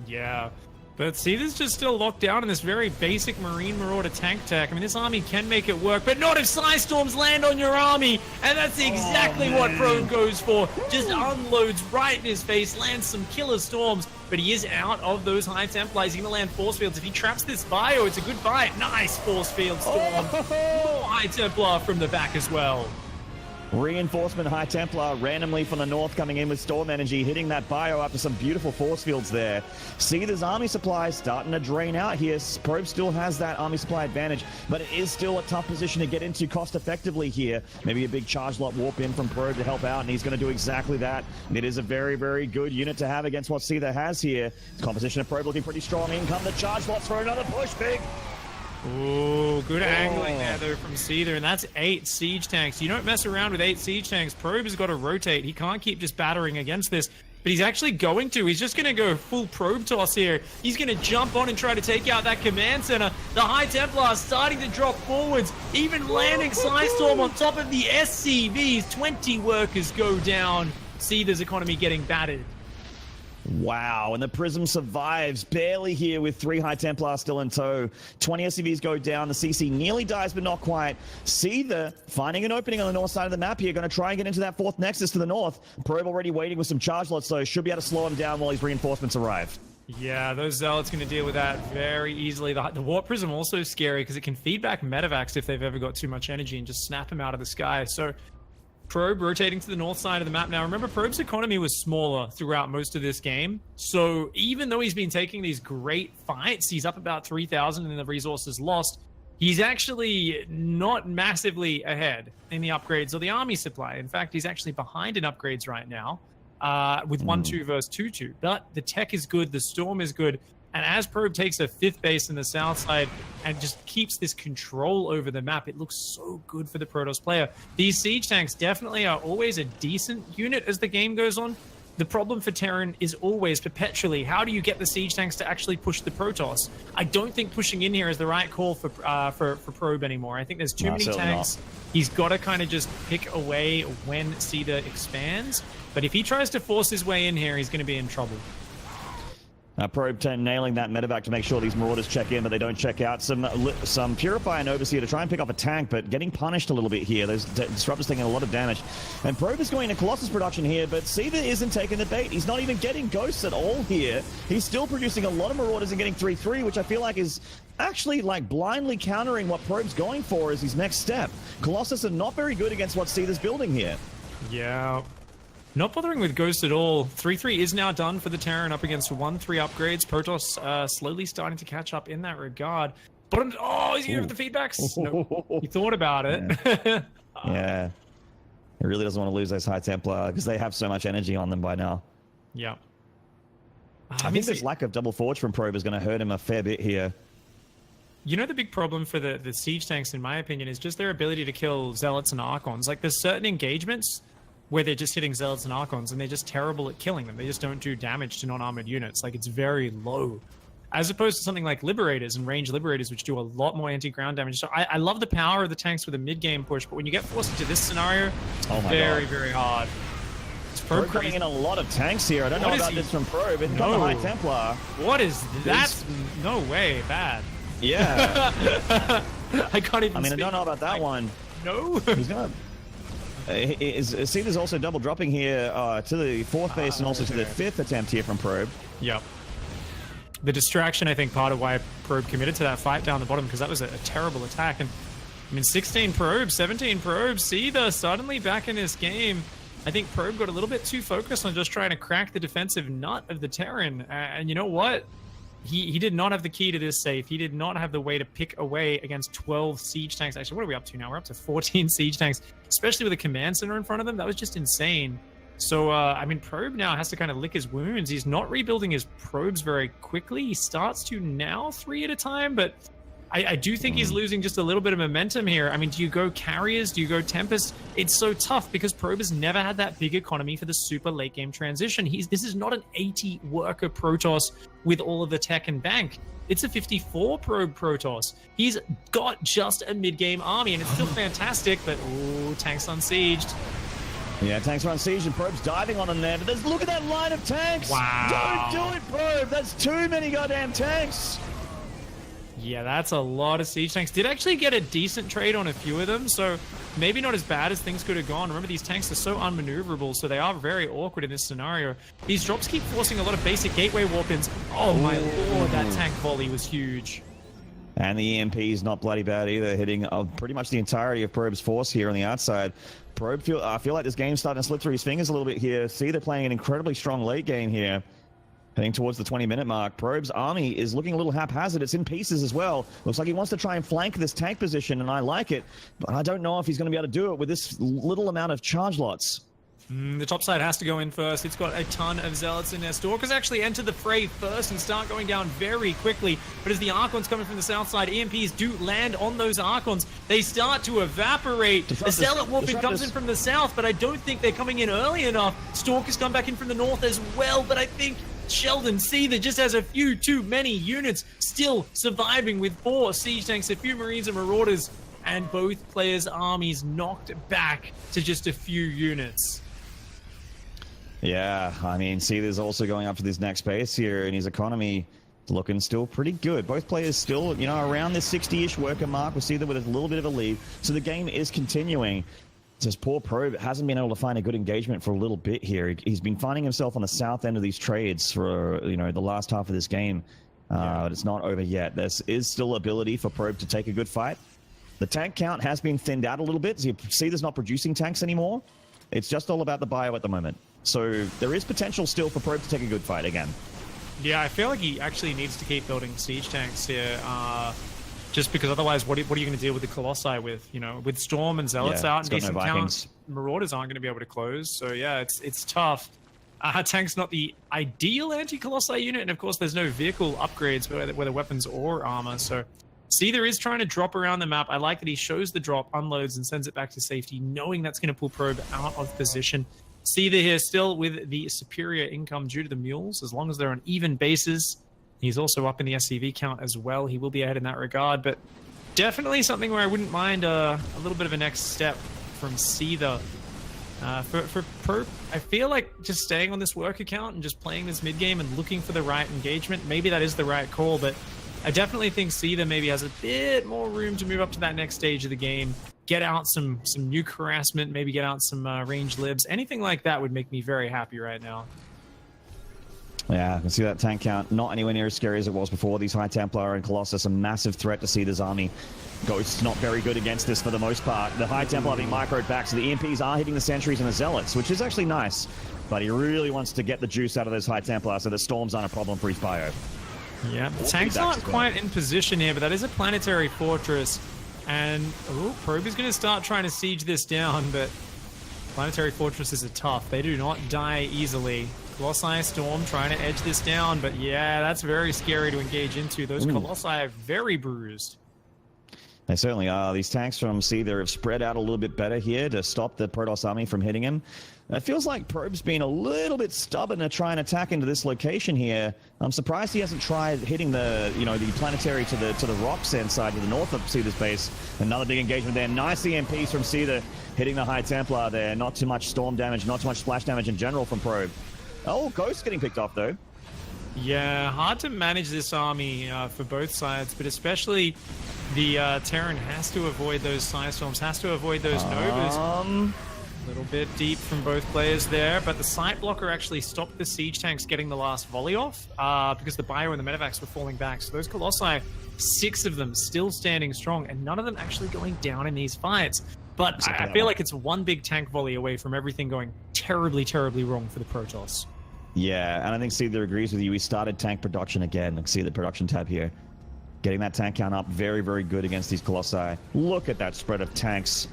Yeah, but Seither's just still locked down in this very basic Marine Marauder tank tech. I mean, this army can make it work, but not if Psystorms land on your army, and that's exactly what Probe goes for. Just unloads right in his face, lands some killer Storms, but he is out of those High Templars. He's going to land force fields. If he traps this bio, it's a good fight. Nice force field Storm. More High Templar from the back as well. Reinforcement High Templar randomly from the north coming in with storm energy, hitting that bio after some beautiful force fields there. Seither's army supply starting to drain out here. Probe still has that army supply advantage, but it is still a tough position to get into cost effectively here. Maybe a big charge lot warp in from Probe to help out, and he's going to do exactly that. It is a very, very good unit to have against what Seither has here. Composition of Probe looking pretty strong. In come the charge lots for another push, big. Oh, good angling there, though, from Seither, and that's 8 siege tanks. You don't mess around with 8 siege tanks. Probe has got to rotate. He can't keep just battering against this, but he's actually going to. He's just going to go full probe toss here. He's going to jump on and try to take out that command center. The High Templar starting to drop forwards, even landing Psystorm on top of the SCVs. 20 workers go down. Seither's economy getting battered. Wow, and the Prism survives barely here with 3 High Templars still in tow. 20 SCVs go down. The CC nearly dies, but not quite. Seither finding an opening on the north side of the map here. Going to try and get into that 4th Nexus to the north. Probe already waiting with some charge lots, though. Should be able to slow him down while his reinforcements arrive. Yeah, those Zealots going to deal with that very easily. The Warp Prism also scary because it can feed back Medivacs if they've ever got too much energy and just snap him out of the sky. So Probe rotating to the north side of the map now. Remember, Probe's economy was smaller throughout most of this game. So even though he's been taking these great fights, he's up about 3,000 in the resources lost. He's actually not massively ahead in the upgrades or the army supply. In fact, he's actually behind in upgrades right now with 1-2 versus 2-2. But the tech is good, the storm is good. And as Probe takes a 5th base in the south side and just keeps this control over the map, it looks so good for the Protoss player. These siege tanks definitely are always a decent unit as the game goes on. The problem for Terran is always perpetually, how do you get the siege tanks to actually push the Protoss? I don't think pushing in here is the right call for Probe anymore. I think there's too many tanks. He's got to kind of just pick away when Seither expands. But if he tries to force his way in here, he's going to be in trouble. Probe 10 nailing that medevac to make sure these Marauders check in, but they don't check out. Some Purify and Overseer to try and pick up a tank, but getting punished a little bit here. Those Disruptors taking a lot of damage. And Probe is going into Colossus production here, but Seither isn't taking the bait. He's not even getting Ghosts at all here. He's still producing a lot of Marauders and getting 3-3, which I feel like is actually like blindly countering what Probe's going for as his next step. Colossus are not very good against what Seither's building here. Yeah. Not bothering with Ghost at all. 3-3 is now done for the Terran up against 1-3 upgrades. Protoss slowly starting to catch up in that regard. But oh, is he over the feedbacks? No, he thought about it. Yeah. Yeah. He really doesn't want to lose those High Templar because they have so much energy on them by now. Yeah. I think this lack of double forge from Probe is going to hurt him a fair bit here. You know, the big problem for the siege tanks, in my opinion, is just their ability to kill Zealots and Archons. Like, there's certain engagements where they're just hitting Zealots and Archons, and they're just terrible at killing them. They just don't do damage to non-armored units. Like, it's very low. As opposed to something like Liberators and Range Liberators, which do a lot more anti-ground damage. So I love the power of the tanks with a mid-game push, but when you get forced into this scenario, it's very hard. It's Probe coming in a lot of tanks here. I don't know about this from Probe. It's got the High Templar. What is that? No way, bad. Yeah. I can't even I don't know about that one. No. He's gonna... Seither's also double dropping here to the 4th base and also to the 5th attempt here from Probe. Yep. The distraction, I think, part of why Probe committed to that fight down the bottom, because that was a terrible attack. And I mean, 16 probes, 17 probes, Seither suddenly back in this game. I think Probe got a little bit too focused on just trying to crack the defensive nut of the Terran. And you know what? He did not have the key to this safe. He did not have the way to pick away against 12 siege tanks. Actually, what are we up to now? We're up to 14 siege tanks, especially with a command center in front of them. That was just insane. So, I mean, Probe now has to kind of lick his wounds. He's not rebuilding his probes very quickly. He starts to now 3 at a time, but I do think he's losing just a little bit of momentum here. I mean, do you go Carriers? Do you go Tempest? It's so tough because Probe has never had that big economy for the super late game transition. This is not an 80 worker Protoss with all of the tech and bank. It's a 54 Probe Protoss. He's got just a mid-game army, and it's still fantastic, but ooh, tanks unsieged. Yeah, tanks are on siege and Probe's diving on them there, but look at that line of tanks! Wow. Don't do it, Probe! That's too many goddamn tanks! Yeah, that's a lot of siege tanks. Did actually get a decent trade on a few of them, so maybe not as bad as things could have gone. Remember, these tanks are so unmaneuverable, so they are very awkward in this scenario. These drops keep forcing a lot of basic gateway warp-ins. Oh my lord, that tank volley was huge. And the EMP is not bloody bad either, hitting pretty much the entirety of Probe's force here on the outside. Probe I feel like this game's starting to slip through his fingers a little bit here. See, they're playing an incredibly strong late game here. Heading towards the 20-minute mark. Probe's army is looking a little haphazard. It's in pieces as well. Looks like he wants to try and flank this tank position, and I like it. But I don't know if he's going to be able to do it with this little amount of charge lots. The top side has to go in first. It's got a ton of Zealots in there. Stalkers actually enter the fray first and start going down very quickly. But as the Archons coming from the south side, EMPs do land on those Archons. They start to evaporate. The Zealot Warfare comes in from the south, but I don't think they're coming in early enough. Stalkers come back in from the north as well, but I think Sheldon Seither just has a few too many units still surviving with 4 siege tanks, a few Marines and Marauders, and both players' armies knocked back to just a few units. Yeah, I mean, Seither's also going up to this next base here, and his economy looking still pretty good. Both players still, you know, around this 60-ish worker mark. We'll see that with a little bit of a lead. So the game is continuing. Just poor Probe hasn't been able to find a good engagement for a little bit here. He's been finding himself on the south end of these trades for, you know, the last half of this game. But it's not over yet. There is still ability for Probe to take a good fight. The tank count has been thinned out a little bit. So you see there's not producing tanks anymore. It's just all about the bio at the moment. So there is potential still for Probe to take a good fight again. Yeah, I feel like he actually needs to keep building siege tanks here. Just because otherwise, what are you going to deal with the Colossi with? You know, with Storm and Zealots out and decent count, Marauders aren't going to be able to close. So yeah, it's tough. Tank's not the ideal anti-Colossi unit, and of course there's no vehicle upgrades, whether weapons or armor. So Seither is trying to drop around the map. I like that he shows the drop, unloads, and sends it back to safety, knowing that's going to pull Probe out of position. Seither here still with the superior income due to the mules, as long as they're on even bases. He's also up in the SCV count as well. He will be ahead in that regard, but definitely something where I wouldn't mind a little bit of a next step from Seither. For Probe, I feel like just staying on this work account and just playing this mid-game and looking for the right engagement, maybe that is the right call, but I definitely think Seither maybe has a bit more room to move up to that next stage of the game, get out some nuke harassment, maybe get out some range libs. Anything like that would make me very happy right now. Yeah, I can see that tank count not anywhere near as scary as it was before. These High Templar and Colossus, a massive threat to Seither's army. Ghosts not very good against this for the most part. The High Templar being microed back, so the EMPs are hitting the sentries and the Zealots, which is actually nice. But he really wants to get the juice out of those High Templar so the Storms aren't a problem for his bio. Yeah, the tank's not quite in position here, but that is a planetary fortress. And Probe is going to start trying to siege this down, but planetary fortresses are tough. They do not die easily. Colossi Storm trying to edge this down, but yeah, that's very scary to engage into. Those Colossi are very bruised. They certainly are. These tanks from Seither have spread out a little bit better here to stop the Protoss army from hitting him. It feels like Probe's been a little bit stubborn to try and attack into this location here. I'm surprised he hasn't tried hitting the, you know, the planetary to the rocks inside to the north of Seither's base. Another big engagement there. Nice EMPs from Seither hitting the High Templar there. Not too much storm damage, not too much splash damage in general from Probe. Oh, Ghost getting picked off though. Yeah, hard to manage this army for both sides, but especially the Terran has to avoid those Psy Storms, has to avoid those Novas. A little bit deep from both players there, but the Sight Blocker actually stopped the Siege Tanks getting the last volley off because the Bio and the Medivacs were falling back. So those Colossi, 6 of them still standing strong, and none of them actually going down in these fights. But I feel like it's one big tank volley away from everything going terribly, terribly wrong for the Protoss. Yeah, and I think Seither agrees with you. We started tank production again. You can see the production tab here. Getting that tank count up, very, very good against these Colossi. Look at that spread of tanks.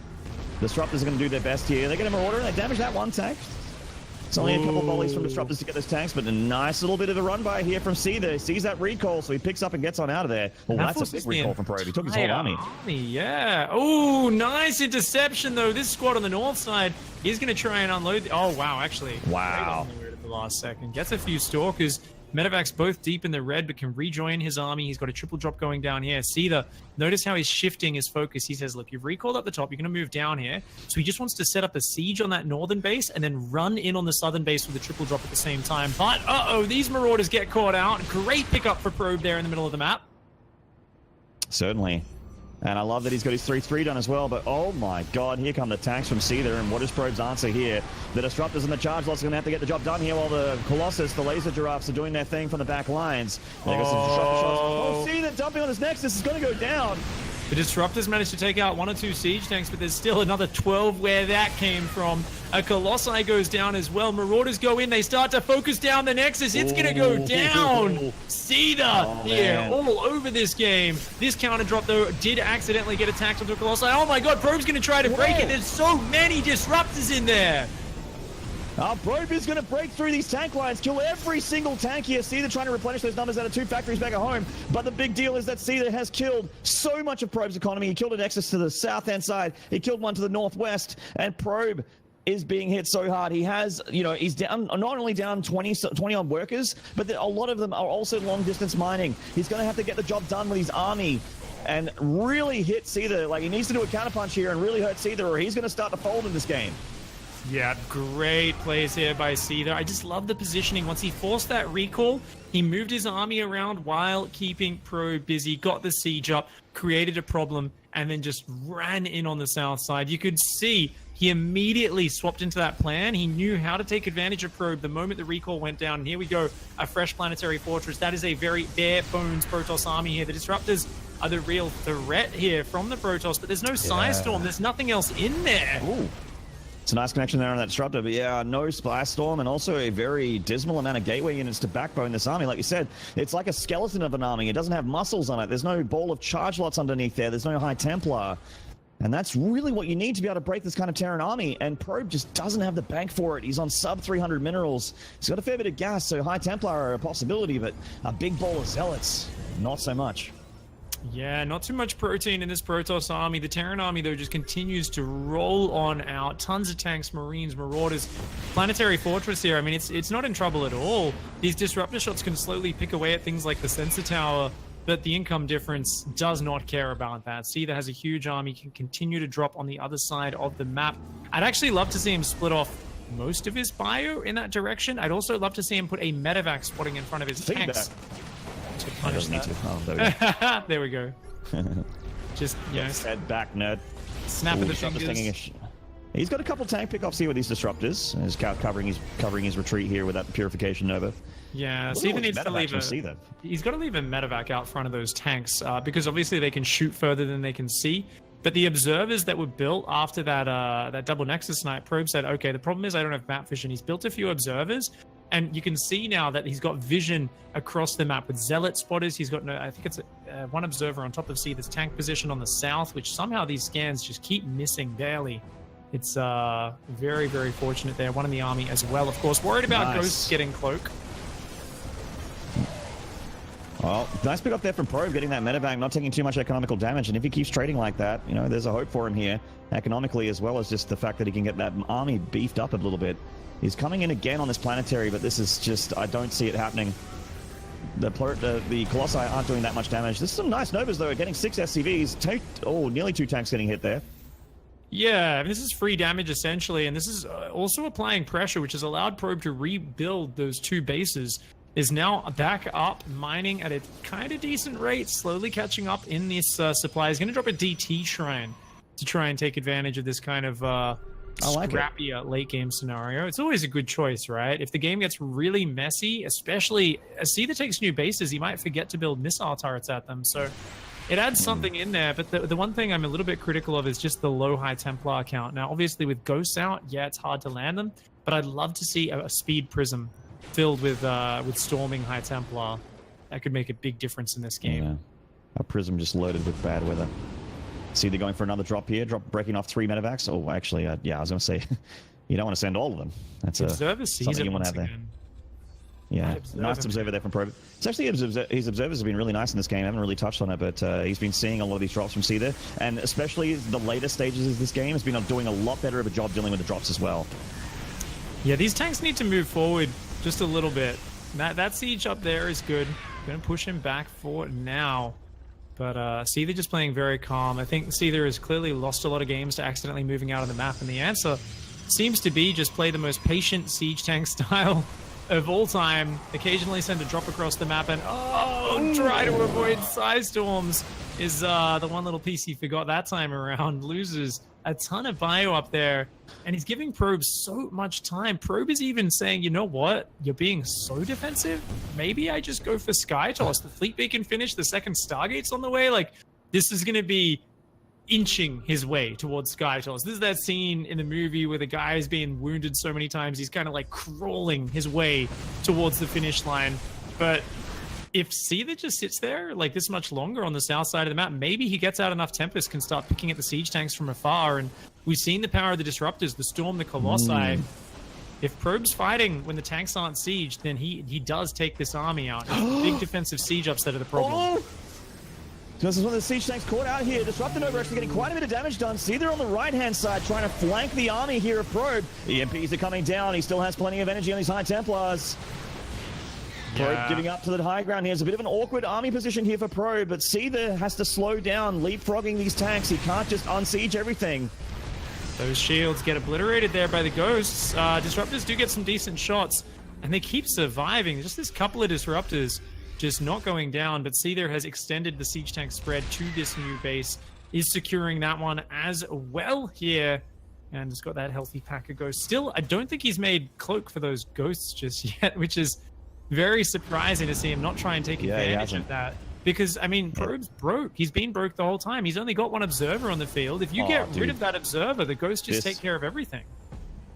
Disruptors are going to do their best here. They get a Marauder, they damage that one tank. It's only a couple volleys from Disruptors to get those tanks, but a nice little bit of a run by here from Seither. He sees that recall, so he picks up and gets on out of there. Well, that's a big recall from Probe. He took his whole army. Yeah. Oh, nice interception, though. This squad on the north side is going to try and unload. Oh, wow, actually. Wow. At the last second. Gets a few Stalkers. Medevac's both deep in the red, but can rejoin his army. He's got a triple drop going down here. Seither, notice how he's shifting his focus. He says, look, you've recalled up the top. You're going to move down here. So he just wants to set up a siege on that northern base and then run in on the southern base with a triple drop at the same time. But, these Marauders get caught out. Great pickup for Probe there in the middle of the map. Certainly. And I love that he's got his 3-3 done as well, but oh my god, here come the tanks from Seither, and what is Probe's answer here? The Disruptors and the Charge Lots are going to have to get the job done here while the Colossus, the Laser Giraffes, are doing their thing from the back lines. There goes some Disruptor shots. Oh, Seither dumping on his Nexus is going to go down. The Disruptors managed to take out 1 or 2 siege tanks, but there's still another 12 where that came from. A Colossi goes down as well. Marauders go in. They start to focus down the Nexus. It's going to go down. Seither here all over this game. This counter drop, though, did accidentally get attacked onto a Colossi. Oh, my God. Probe's going to try to break it. There's so many Disruptors in there. Probe is going to break through these tank lines, kill every single tank here. Seither trying to replenish those numbers out of 2 factories back at home. But the big deal is that Seither has killed so much of Probe's economy. He killed a Nexus to the south-hand side. He killed one to the northwest. And Probe is being hit so hard. He has, he's down, not only down 20 odd workers, but a lot of them are also long-distance mining. He's going to have to get the job done with his army and really hit Seither. Like, he needs to do a counterpunch here and really hurt Seither, or he's going to start to fold in this game. Yeah, great plays here by Seither. I just love the positioning. Once he forced that recall, he moved his army around while keeping Probe busy, got the siege up, created a problem, and then just ran in on the south side. You could see he immediately swapped into that plan. He knew how to take advantage of Probe the moment the recall went down. And here we go, a fresh planetary fortress. That is a very bare bones Protoss army here. The Disruptors are the real threat here from the Protoss, but there's no Psystorm. There's nothing else in there. Ooh. It's a nice connection there on that Disruptor, but yeah, no Spy-Storm, and also a very dismal amount of gateway units to backbone this army. Like you said, it's like a skeleton of an army. It doesn't have muscles on it. There's no ball of charge lots underneath there. There's no High Templar. And that's really what you need to be able to break this kind of Terran army, and Probe just doesn't have the bank for it. He's on sub 300 minerals. He's got a fair bit of gas, so High Templar are a possibility, but a big ball of Zealots, not so much. Yeah, not too much protein in this Protoss army. The Terran army, though, just continues to roll on out. Tons of tanks, Marines, Marauders. Planetary Fortress here, I mean, it's not in trouble at all. These Disruptor shots can slowly pick away at things like the Sensor Tower, but the income difference does not care about that. Seither has a huge army, can continue to drop on the other side of the map. I'd actually love to see him split off most of his bio in that direction. I'd also love to see him put a medevac spotting in front of his tanks. To punish that. Oh, there we go. Just, head back, nerd. Snap of the fingers. He's got a couple tank pickoffs here with these Disruptors. He's covering his retreat here with that Purification Nova. Yeah, Seither needs to leave he's got to leave a medevac out front of those tanks because obviously they can shoot further than they can see. But the observers that were built after that double Nexus snipe, Probe said, okay, the problem is I don't have map vision. He's built a few observers, and you can see now that he's got vision across the map with Zealot spotters. He's got I think it's one observer on top of Seither's tank position on the south, which somehow these scans just keep missing barely. It's very, very fortunate there. One in the army as well, of course. Worried about Ghosts getting cloak. Well, nice pick up there from Probe, getting that medevac, not taking too much economical damage. And if he keeps trading like that, there's a hope for him here, economically, as well as just the fact that he can get that army beefed up a little bit. He's coming in again on this planetary, but this is just, I don't see it happening. The Colossi aren't doing that much damage. This is some nice Novas, though, getting 6 SCVs. Nearly 2 tanks getting hit there. Yeah, this is free damage, essentially, and this is also applying pressure, which has allowed Probe to rebuild those 2 bases. Is now back up, mining at a kind of decent rate, slowly catching up in this supply. He's going to drop a DT Shrine to try and take advantage of this kind of scrappier late-game scenario. It's always a good choice, right? If the game gets really messy, especially as Seither takes new bases, he might forget to build missile turrets at them, so it adds something in there. But the one thing I'm a little bit critical of is just the low High Templar count. Now, obviously, with Ghosts out, yeah, it's hard to land them, but I'd love to see a speed prism filled with storming High Templar. That could make a big difference in this game. Yeah. A prism just loaded with bad weather. Seither going for another drop here, breaking off 3 medevacs. Oh, actually, yeah, I was going to say, you don't want to send all of them. That's something you want to have there. Yeah, nice observer there from Probe. It's actually, his observers have been really nice in this game. I haven't really touched on it, but he's been seeing a lot of these drops from Seither, and especially the later stages of this game has been doing a lot better of a job dealing with the drops as well. Yeah, these tanks need to move forward just a little bit. That siege up there is good. Going to push him back for now. But Seither just playing very calm. I think Seither has clearly lost a lot of games to accidentally moving out of the map, and the answer seems to be just play the most patient siege tank style of all time. Occasionally send a drop across the map, and try to avoid Psystorms is the one little piece he forgot that time around. Loses a ton of bio up there, and he's giving Probe so much time. Probe is even saying, you know what? You're being so defensive. Maybe I just go for Sky Toss. The Fleet Beacon finish, the second Stargate's on the way. Like, this is going to be inching his way towards Sky Toss. This is that scene in the movie where the guy is being wounded so many times, he's kind of like crawling his way towards the finish line. But if Seither just sits there like this much longer on the south side of the map, maybe he gets out enough Tempest, can start picking at the siege tanks from afar. And we've seen the power of the Disruptors, the Storm, the Colossi. if Probe's fighting when the tanks aren't sieged, then he does take this army out. It's a big defensive siege upset of the problem. Oh! This is one of the siege tanks caught out here. Disrupted Nova actually getting quite a bit of damage done. Seither on the right-hand side trying to flank the army here of Probe. EMPs are coming down. He still has plenty of energy on these High Templars. Probe giving up to the high ground here. It's a bit of an awkward army position here for Probe, but Seither has to slow down, leapfrogging these tanks. He can't just unsiege everything. Those shields get obliterated there by the ghosts. Disruptors do get some decent shots, and they keep surviving. Just this couple of disruptors just not going down, but Seither has extended the siege tank spread to this new base, is securing that one as well here, and has got that healthy pack of ghosts. Still, I don't think he's made cloak for those ghosts just yet, which is very surprising to see him not try and take advantage of that. Because, I mean, Probe's broke. He's been broke the whole time. He's only got one observer on the field. If you get rid of that observer, the ghosts just take care of everything.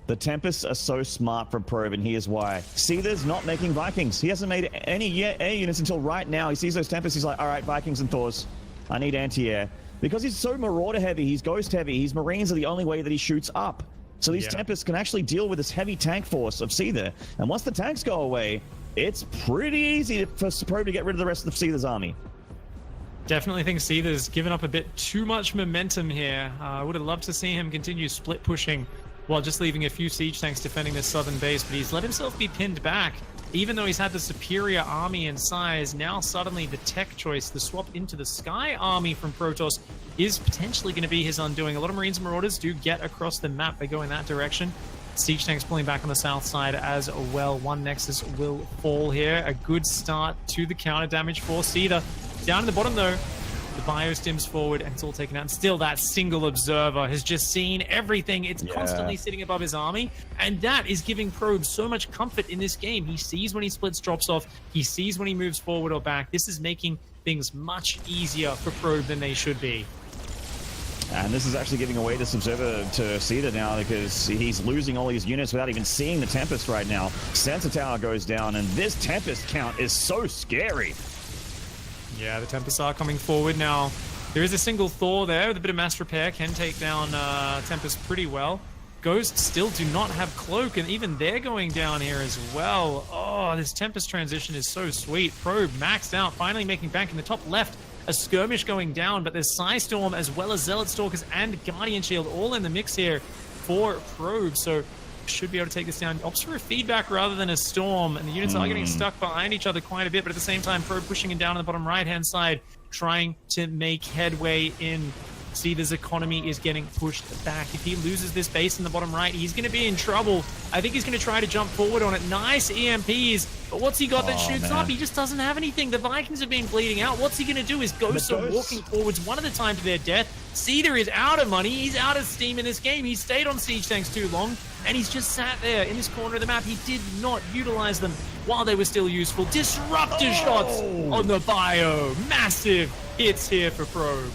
The Tempests are so smart from Probe, and here's why. Seither's not making Vikings. He hasn't made any air units until right now. He sees those Tempests, he's like, all right, Vikings and Thors. I need anti-air. Because he's so Marauder heavy, he's Ghost heavy, his Marines are the only way that he shoots up. So these Tempests can actually deal with this heavy tank force of Seither. And once the tanks go away, it's pretty easy for Probe to get rid of the rest of Seither's army. Definitely think Seither's given up a bit too much momentum here. I would have loved to see him continue split pushing while just leaving a few siege tanks defending this southern base, but he's let himself be pinned back. Even though he's had the superior army in size, now suddenly the tech choice, the swap into the Sky army from Protoss, is potentially going to be his undoing. A lot of Marines and Marauders do get across the map. They go in that direction. Siege tanks pulling back on the south side as well. One Nexus will fall here. A good start to the counter damage for Seither. Down in the bottom, though, the bio stims forward and it's all taken out. And still, that single observer has just seen everything. It's constantly sitting above his army. And that is giving Probe so much comfort in this game. He sees when he splits drops off. He sees when he moves forward or back. This is making things much easier for Probe than they should be. And this is actually giving away this observer to Seither now because he's losing all these units without even seeing the Tempest right now. Sensor tower goes down, and this Tempest count is so scary. Yeah, the Tempests are coming forward now. There is a single Thor there with a bit of mass repair, can take down Tempest pretty well. Ghosts still do not have cloak, and even they're going down here as well. Oh, this Tempest transition is so sweet. Probe maxed out, finally making bank in the top left. A skirmish going down, but there's Psystorm as well as Zealot Stalkers and Guardian Shield all in the mix here for Probe, so should be able to take this down. Opts for a feedback rather than a storm, and the units are getting stuck behind each other quite a bit, but at the same time, Probe pushing him down on the bottom right-hand side, trying to make headway in. Seither's economy is getting pushed back. If he loses this base in the bottom right, he's going to be in trouble. I think he's going to try to jump forward on it. Nice EMPs, but what's he got that shoots up? He just doesn't have anything. The Vikings have been bleeding out. What's he going to do? His ghosts are walking forwards one at a time to their death. Seither is out of money. He's out of steam in this game. He stayed on siege tanks too long, and he's just sat there in this corner of the map. He did not utilize them while they were still useful. Disruptor shots on the bio. Massive hits here for Probe.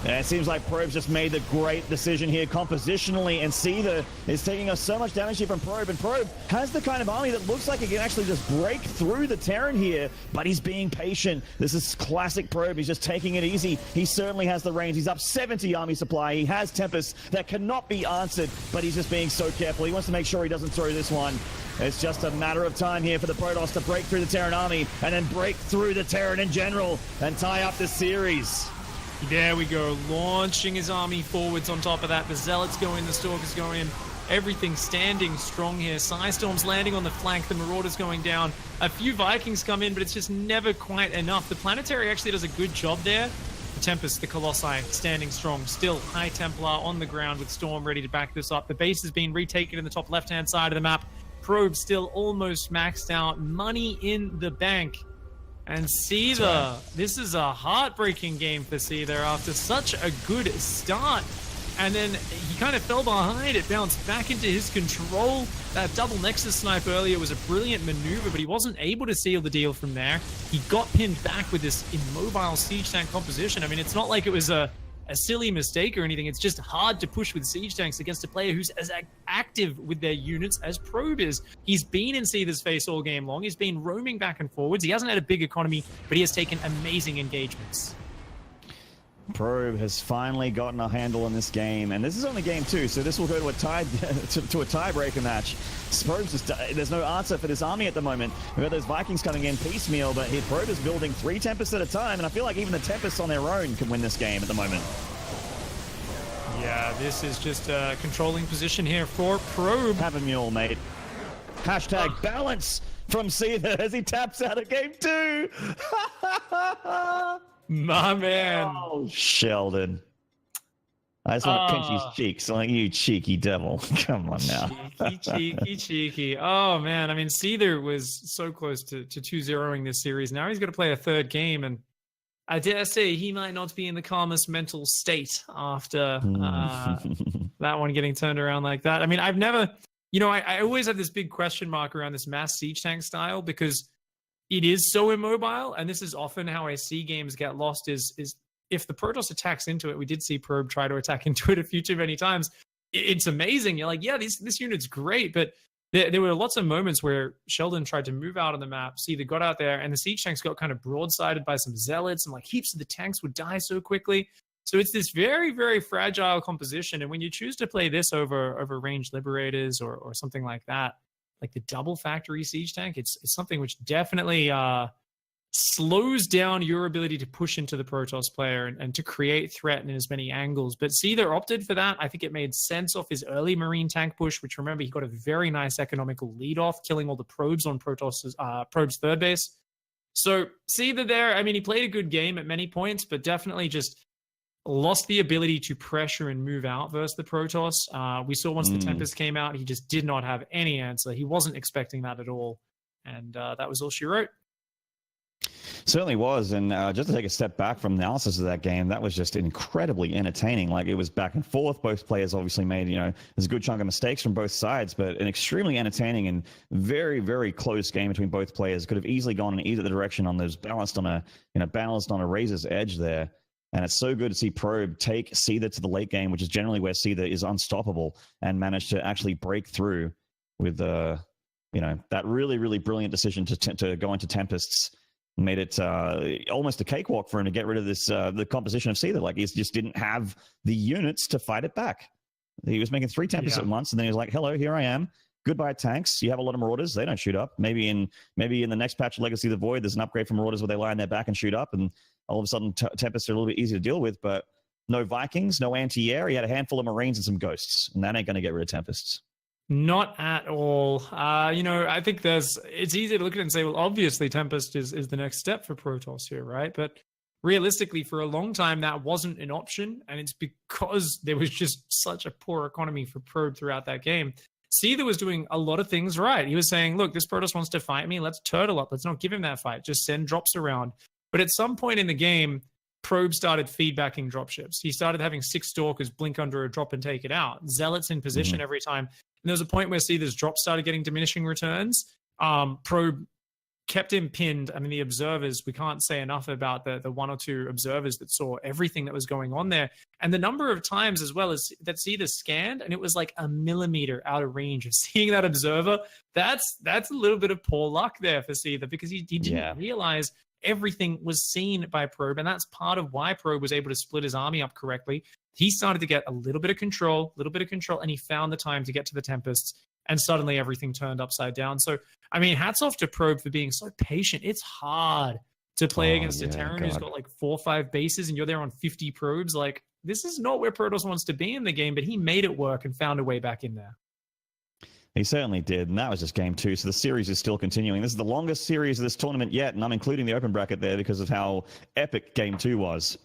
And it seems like Probe's just made the great decision here compositionally, and Seither is taking us so much damage here from Probe, and Probe has the kind of army that looks like it can actually just break through the Terran here, but he's being patient. This is classic Probe. He's just taking it easy. He certainly has the range. He's up 70 army supply. He has Tempest that cannot be answered, but he's just being so careful. He wants to make sure he doesn't throw this one. It's just a matter of time here for the Protoss to break through the Terran army and then break through the Terran in general and tie up the series. There we go, launching his army forwards on top of that. The Zealots go in, the Stalkers go in. Everything standing strong here. Psystorm's landing on the flank, the Marauders going down. A few Vikings come in, but it's just never quite enough. The Planetary actually does a good job there. The Tempest, the Colossi, standing strong. Still, High Templar on the ground with Storm ready to back this up. The base has been retaken in the top left-hand side of the map. Probe still almost maxed out. Money in the bank. And Seither, this is a heartbreaking game for Seither after such a good start. And then he kind of fell behind. It bounced back into his control. That double Nexus snipe earlier was a brilliant maneuver, but he wasn't able to seal the deal from there. He got pinned back with this immobile siege tank composition. I mean, it's not like it was a silly mistake or anything. It's just hard to push with siege tanks against a player who's as active with their units as Probe is. He's been in Seither's face all game long. He's been roaming back and forwards. He hasn't had a big economy, but he has taken amazing engagements. Probe has finally gotten a handle on this game, and this is only game 2, so this will go to a tiebreaker match. Probe's just, there's no answer for this army at the moment. We've got those Vikings coming in piecemeal, but here Probe is building 3 Tempests at a time, and I feel like even the Tempests on their own can win this game at the moment. Yeah, this is just a controlling position here for Probe. Have a mule, mate. Hashtag balance from Seither as he taps out of game 2. My man. Oh, Sheldon. I just want to pinch his cheeks. I'm like, you cheeky devil. Come on now. Cheeky. Oh, man. I mean, Seither was so close to 2-0ing this series. Now he's got to play a third game, and I dare say he might not be in the calmest mental state after that one getting turned around like that. I mean, I've never... I always have this big question mark around this mass siege tank style because it is so immobile, and this is often how I see games get lost is if the Protoss attacks into it. We did see Probe try to attack into it a few too many times. It's amazing. You're like, yeah, this unit's great, but there were lots of moments where Sheldon tried to move out on the map, Seither got out there, and the siege tanks got kind of broadsided by some zealots, and like heaps of the tanks would die so quickly. So it's this very, very fragile composition, and when you choose to play this over ranged liberators or something like that, like the double factory siege tank, it's something which definitely slows down your ability to push into the Protoss player and to create threat in as many angles. But Seither opted for that. I think it made sense off his early Marine tank push, which remember, he got a very nice economical lead off, killing all the probes on Probe's third base. So Seither there, I mean, he played a good game at many points, but definitely just lost the ability to pressure and move out versus the Protoss. We saw once the Tempest came out, he just did not have any answer. He wasn't expecting that at all. And that was all she wrote. Certainly was. And just to take a step back from the analysis of that game, that was just incredibly entertaining. Like, it was back and forth. Both players obviously made, there's a good chunk of mistakes from both sides, but an extremely entertaining and very, very close game between both players. Could have easily gone in either direction on those balanced on a razor's edge there. And it's so good to see Probe take Seither to the late game, which is generally where Seither is unstoppable, and manage to actually break through with that really, really brilliant decision to go into Tempests. Made it almost a cakewalk for him to get rid of this the composition of Seither. Like, he just didn't have the units to fight it back. He was making 3 Tempests at once, and then he was like, hello, here I am. Goodbye, tanks. You have a lot of Marauders. They don't shoot up. Maybe in the next patch of Legacy of the Void, there's an upgrade for Marauders where they lie on their back and shoot up, and all of a sudden Tempests are a little bit easier to deal with. But no Vikings, no anti-air. He had a handful of Marines and some Ghosts, and that ain't going to get rid of Tempests. Not at all. I think it's easy to look at it and say, well, obviously Tempest is the next step for Protoss here, right? But realistically, for a long time, that wasn't an option, and it's because there was just such a poor economy for Probe throughout that game. Seither was doing a lot of things right. He was saying, look, this Protoss wants to fight me. Let's turtle up. Let's not give him that fight. Just send drops around. But at some point in the game, Probe started feedbacking dropships. He started having 6 Stalkers blink under a drop and take it out. Zealots in position every time. And there was a point where Seither's drops started getting diminishing returns. Probe kept him pinned. I mean, the observers, we can't say enough about the 1 or 2 observers that saw everything that was going on there. And the number of times as well as that Seither scanned, and it was like a millimeter out of range of seeing that observer. That's a little bit of poor luck there for Seither, because he didn't realize everything was seen by Probe, and that's part of why Probe was able to split his army up correctly. He started to get a little bit of control, and he found the time to get to the Tempests, and suddenly everything turned upside down. So, I mean, hats off to Probe for being so patient. It's hard to play against a Terran who's got like 4 or 5 bases, and you're there on 50 probes. Like, this is not where Protoss wants to be in the game, but he made it work and found a way back in there. He certainly did, and that was just game 2, so the series is still continuing. This is the longest series of this tournament yet, and I'm including the open bracket there because of how epic game 2 was.